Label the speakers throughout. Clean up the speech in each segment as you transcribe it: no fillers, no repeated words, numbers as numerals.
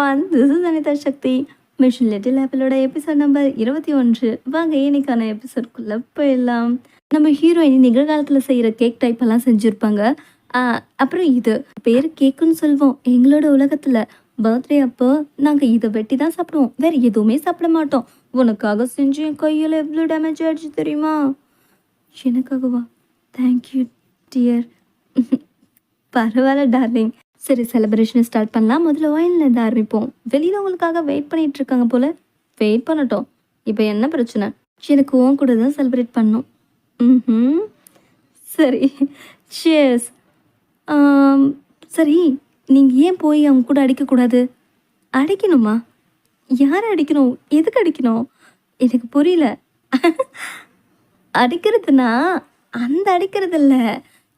Speaker 1: Everyone, this is Anitha Sakthi. Mission little ஆப்பிளோட episode number 21. வாங்க இன்னைக்கான எபிசோட்குள்ளே போயிடலாம். நம்ம ஹீரோயின் நிகழ்காலத்தில் செய்கிற கேக் டைப் எல்லாம் செஞ்சுருப்பாங்க. அப்புறம் இது பேர் கேக்குன்னு சொல்லுவோம். எங்களோட உலகத்தில் பர்த்டே அப்போ நாங்கள் இதை வெட்டி தான் சாப்பிடுவோம், வேறு எதுவுமே சாப்பிட மாட்டோம். உனக்காக செஞ்சு என் கையில் எவ்வளோ டேமேஜ் ஆகிடுச்சு தெரியுமா? எனக்காகவா? Thank you dear. பரவாயில்ல டார்லிங். சரி, செலிப்ரேஷன் ஸ்டார்ட் பண்ணலாம். முதல்ல ஒயின்லேருந்து ஆரம்பிப்போம். வெளியில் உங்களுக்காக வெயிட் பண்ணிகிட்டு இருக்காங்க போல். வெயிட் பண்ணட்டும். இப்போ என்ன பிரச்சனை? எனக்கு உன் கூட தான் செலிப்ரேட் பண்ணணும். ம், சரி, ஷியர்ஸ். சரி, நீங்கள் ஏன் போய் அவங்க கூட அடிக்கக்கூடாது? அடிக்கணுமா? யாரை அடிக்கணும்? எதுக்கு அடிக்கணும்? எனக்கு புரியல. அடிக்கிறதுனா அந்த அடிக்கிறது இல்லை,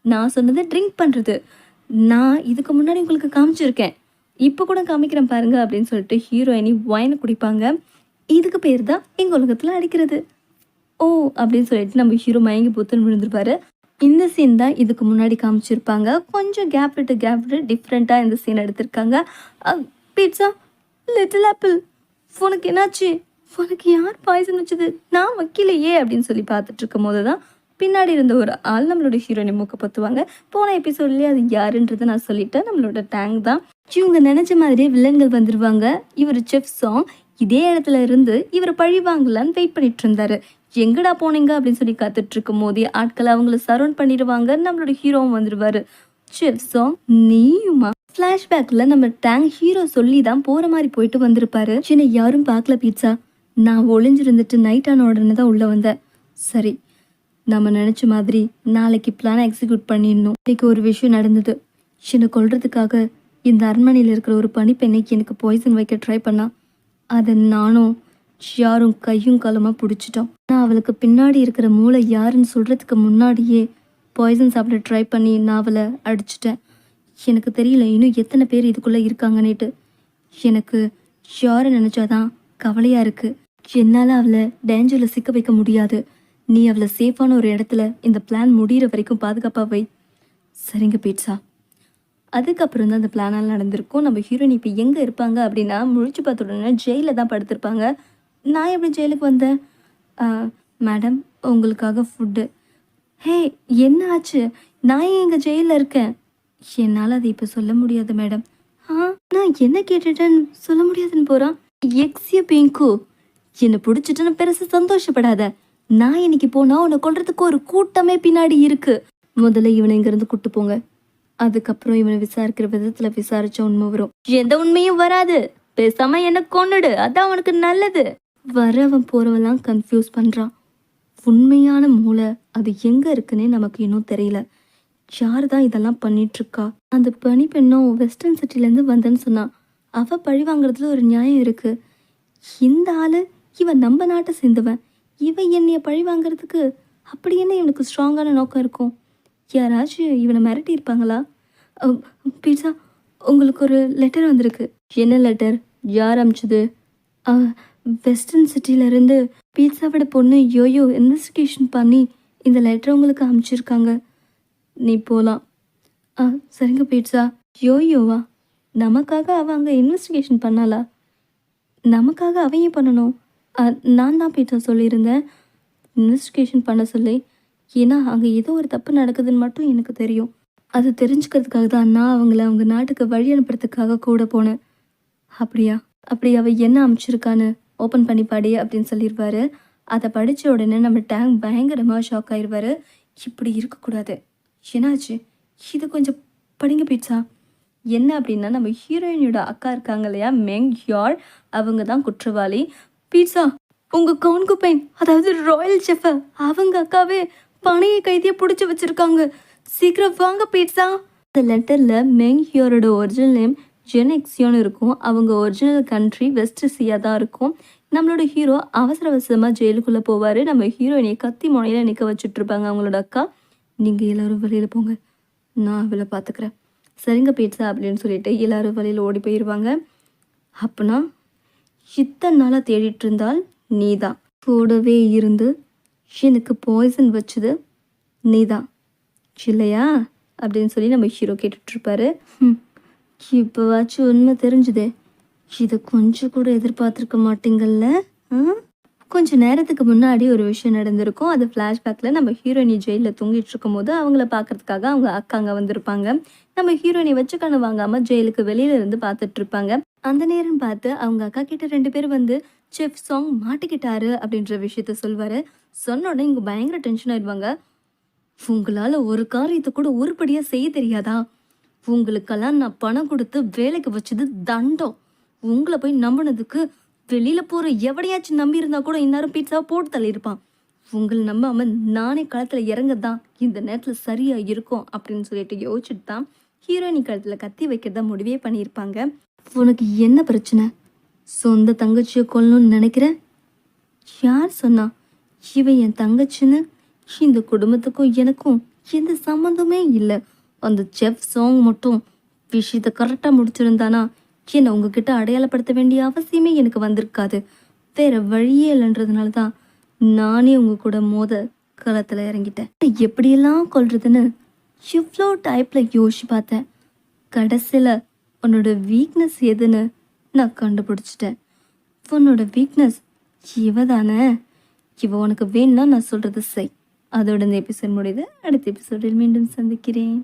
Speaker 1: நான் சொன்னது ட்ரிங்க் பண்ணுறது. நான் இதுக்கு முன்னாடி உங்களுக்கு காமிச்சிருக்கேன், இப்போ கூட காமிக்கிறேன் பாருங்க அப்படின்னு சொல்லிட்டு ஹீரோயினி ஒயின் குடிப்பாங்க. இதுக்கு பேர் தான் எங்கள் உலகத்தில் அடிக்கிறது. ஓ அப்படின்னு சொல்லிட்டு நம்ம ஹீரோ மயங்கி புத்துன்னு விழுந்துருப்பாரு. இந்த சீன் தான் இதுக்கு முன்னாடி காமிச்சிருப்பாங்க. கொஞ்சம் கேப் விட்டு டிஃப்ரெண்ட்டாக இந்த சீன் எடுத்திருக்காங்க. பீட்சா, லிட்டில் ஆப்பிள், உனக்கு என்னாச்சு? உனக்கு யார் பாய்சன் வச்சது? நான் வைக்கலையே அப்படின்னு சொல்லி பார்த்துட்டு இருக்கும் போது தான் பின்னாடி இருந்த ஒரு ஆள் நம்மளோட ஹீரோயினை மூக்க பத்துவாங்க. போன எபிசோட்லேயே அது யாருன்றதை நான் சொல்லிட்டேன், நம்மளோட டேங்க் தான். இவங்க நினச்ச மாதிரியே வில்லன்கள் வந்துடுவாங்க. இவர் செஃப் சாங் இதே இடத்துல இருந்து இவரை பழி வாங்கலான்னு வெயிட் பண்ணிட்டு இருந்தாரு. எங்கடா போனீங்க அப்படின்னு சொல்லி காத்துட்டு இருக்கும் போதே ஆட்களை அவங்கள சரௌண்ட் பண்ணிடுவாங்க. நம்மளோட ஹீரோவும் வந்துடுவாரு. Chef song நீயுமா? ஃப்ளாஷ்பேக்கில் நம்ம டேங்க் ஹீரோ சொல்லி தான் போகிற மாதிரி போயிட்டு வந்திருப்பாரு. சின்ன யாரும் பார்க்கல பீட்சா, நான் ஒளிஞ்சிருந்துட்டு நைட் ஆன உடனே தான் உள்ளே வந்தேன். சரி, நம்ம நினச்ச மாதிரி நாளைக்கு பிளானை எக்ஸிக்யூட் பண்ணிடணும். இன்னைக்கு ஒரு விஷயம் நடந்தது. என்னை கொல்றதுக்காக இந்த அரண்மனையில் இருக்கிற ஒரு பனிப்பெண்ணைக்கு எனக்கு பாய்சன் வைக்க ட்ரை பண்ணா. அதை நானும் யாரும் கையும் காலமாக பிடிச்சிட்டோம். நான் அவளுக்கு பின்னாடி இருக்கிற மூளை யாருன்னு சொல்கிறதுக்கு முன்னாடியே பாய்சன் சாப்பிட ட்ரை பண்ணி நான் அவளை அடிச்சிட்டேன். எனக்கு தெரியல இன்னும் எத்தனை பேர் இதுக்குள்ளே இருக்காங்கன்னுட்டு. எனக்கு யாரை நினச்சாதான் கவலையாக இருக்குது. என்னால் அவளை டேஞ்சரில் சிக்க வைக்க முடியாது. நீ அவளை சேஃபான ஒரு இடத்துல இந்த பிளான் முடிகிற வரைக்கும் பாதுகாப்பாக வை. சரிங்க பீட்சா. அதுக்கப்புறம் தான் அந்த பிளானால் நடந்திருக்கும். நம்ம ஹீரோயின் இப்போ எங்கே இருப்பாங்க அப்படின்னா, முழிச்சு பார்த்த உடனே ஜெயிலில் தான் படுத்திருப்பாங்க. நான் எப்படி ஜெயிலுக்கு வந்தேன்? மேடம், உங்களுக்காக ஃபுட்டு. ஹே, என்ன ஆச்சு? நான் ஏன் எங்கள் ஜெயிலில் இருக்கேன்? என்னால் அதை இப்போ சொல்ல முடியாது மேடம். நான் என்ன கேட்டுட்டேன்னு சொல்ல முடியாதுன்னு போகிறான். எக்ஸிய பிங்கு, என்னை பிடிச்சிட்டுன்னு பெருசு சந்தோஷப்படாத. நான் இன்னைக்கு போனா உன்னை கொல்றதுக்கு ஒரு கூட்டமே பின்னாடி இருக்கு. முதல்ல இவனை இங்கிருந்து கூட்டு போங்க. அதுக்கப்புறம் இவனை விசாரிக்கிற விதத்துல விசாரிச்ச உண்மை வரும். எந்த உண்மையும் வராது. பேசாம என்ன கொன்னுடு, அதான் உனக்கு நல்லது. வரவன் போறவெல்லாம் கன்ஃபியூஸ் பண்றான். உண்மையான மூளை அது எங்க இருக்குன்னே நமக்கு இன்னும் தெரியல. யாரு தான் இதெல்லாம் பண்ணிட்டு இருக்கா? அந்த பனி பெண்ணும் வெஸ்டர்ன் சிட்டிலேருந்து வந்தேன்னு சொன்னான். அவ பழி வாங்குறதுல ஒரு நியாயம் இருக்கு. இந்த ஆளு இவன் நம்ம நாட்டை சேர்ந்தவன். இவன் என்னைய பழி வாங்கிறதுக்கு அப்படி என்ன இவனுக்கு ஸ்ட்ராங்கான நோக்கம் இருக்கும்? யாராச்சும் இவனை மிரட்டி இருப்பாங்களா? பீட்சா, உங்களுக்கு ஒரு லெட்டர் வந்திருக்கு. என்ன லெட்டர்? யார் அமிச்சது? வெஸ்டர்ன் சிட்டியிலேருந்து பீட்சாவோட பொண்ணு யோயோ இன்வெஸ்டிகேஷன் பண்ணி இந்த லெட்டர் உங்களுக்கு அனுப்பிச்சிருக்காங்க. நீ போகலாம். சரிங்க பீட்சா. யோயோவா? நமக்காக அவன் அங்கே இன்வெஸ்டிகேஷன் பண்ணாளா? நமக்காக அவன் ஏன் பண்ணணும்? நான் தான் பீட்சா சொல்லியிருந்தேன் இன்வெஸ்டிகேஷன் பண்ண சொல்லி. ஏன்னா அங்கே ஏதோ ஒரு தப்பு நடக்குதுன்னு மட்டும் எனக்கு தெரியும். அது தெரிஞ்சுக்கிறதுக்காக தான் நான் அவங்க நாட்டுக்கு வழி அனுப்புறதுக்காக கூட போனேன். அப்படியா? அப்படி அவள் என்ன அனுப்பிச்சிருக்கான்னு ஓப்பன் பண்ணி பாடி அப்படின்னு சொல்லிடுவாரு. அதை படித்த உடனே நம்ம டேங்க் பயங்கரமாக ஷாக் ஆயிடுவார். இப்படி இருக்கக்கூடாது. என்னாச்சு? இது கொஞ்சம் படிங்க பீட்சா. என்ன அப்படின்னா, நம்ம ஹீரோயினோட அக்கா இருக்காங்க இல்லையா, மெங் ஹியார், அவங்க தான் குற்றவாளி. பீட்சா, உங்கள் கவுன்கு பெயின், அதாவது ராயல் செஃபை அவங்க அக்காவே பணைய கைதியை பிடிச்சி வச்சுருக்காங்க. சீக்கிரம் வாங்க பீட்சா. இந்த லெட்டரில் மெங் ஹியோரோட ஒரிஜினல் நேம் ஜென் எக்ஸியோன்னு இருக்கும். அவங்க ஒரிஜினல் கண்ட்ரி வெஸ்ட் சியா தான் இருக்கும். நம்மளோட ஹீரோ அவசரமாக ஜெயிலுக்குள்ளே போவார். நம்ம ஹீரோயினை கத்தி முனையில் நிற்க வச்சுட்ருப்பாங்க அவங்களோட அக்கா. நீங்கள் எல்லோரும் வெளியில் போங்க, நான் அவளை பார்த்துக்கிறேன். சரிங்க பீட்சா அப்படின்னு சொல்லிட்டு எல்லோரும் வழியில் ஓடி போயிடுவாங்க. அப்போனா இத்தனை நாளாக தேடிட்டு இருந்தால் நீதான். கூடவே இருந்து எனக்கு பாய்சன் வச்சது நீதான் இல்லையா அப்படின்னு சொல்லி நம்ம ஹீரோ கேட்டுட்ருப்பாரு. இப்போவாச்சும் உண்மை தெரிஞ்சுதே, இதை கொஞ்சம் கூட எதிர்பார்த்துருக்க மாட்டீங்கல்ல? ஆ? கொஞ்ச நேரத்துக்கு முன்னாடி ஒரு விஷயம் நடந்திருக்கும். அது ஃப்ளாஷ்பேக்கில் நம்ம ஹீரோயினி ஜெயிலில் தூங்கிட்டு இருக்கும்போது அவங்கள பார்க்கறதுக்காக அவங்க அக்காங்க வந்திருப்பாங்க. நம்ம ஹீரோயினி வச்சு கண்ணு வாங்காமல் ஜெயிலுக்கு வெளியில இருந்து பார்த்துட்டு இருப்பாங்க. அந்த நேரம் பார்த்து அவங்க அக்கா கிட்ட 2 பேர் வந்து செஃப் சாங் மாட்டிக்கிட்டாரு அப்படின்ற விஷயத்த சொல்வாரு. சொன்ன உடனே இவங்க பயங்கர டென்ஷன் ஆயிடுவாங்க. உங்களால ஒரு காரியத்தை கூட உருப்படியா செய்ய தெரியாதா? உங்களுக்கெல்லாம் நான் பணம் கொடுத்து வேலைக்கு வச்சது தண்டம். உங்களை போய் நம்பினதுக்கு வெளியில போற எவடையாச்சும் நம்பி இருந்தா கூட இந்நேரம் பீட்சாவை போட்டு தள்ளியிருப்பான். உங்களை நம்பாம நானே களத்துல இறங்கதான் இந்த நேரத்துல சரியா இருக்கும் அப்படின்னு சொல்லிட்டு யோசிச்சுட்டு தான் ஹீரோயினி கழுத்துல கத்தி வைக்கிறதா முடிவே பண்ணியிருப்பாங்க. உனக்கு என்ன பிரச்சனை? சொந்த தங்கச்சியை கொல்லணும்னு நினைக்கிற? யார் சொன்னா இவன் என் தங்கச்சின்னு? இந்த குடும்பத்துக்கும் எனக்கும் எந்த சம்மந்தமே இல்லை. அந்த செஃப் சாங் மட்டும் விஷயத்தை கரெக்டாக முடிச்சிருந்தானா என்னை உங்ககிட்ட அடையாளப்படுத்த வேண்டிய அவசியமே எனக்கு வந்திருக்காது. வேற வழியே இல்லைன்றதுனால தான் நானே உங்க கூட மோத களத்தில் இறங்கிட்டேன். எப்படியெல்லாம் கொல்றதுன்னு இவ்வளோ டைப்பில் யோசிச்சு பார்த்தேன். கடைசியில் உன்னோட வீக்னஸ் எதுன்னு நான் கண்டுபிடிச்சிட்டேன். உன்னோட வீக்னஸ் இவ தானே? இவ உனக்கு வேணும்னா நான் சொல்கிறது செய். அதோட இந்த எபிசோட் முடியுது. அடுத்த எபிசோடில் மீண்டும் சந்திக்கிறேன்.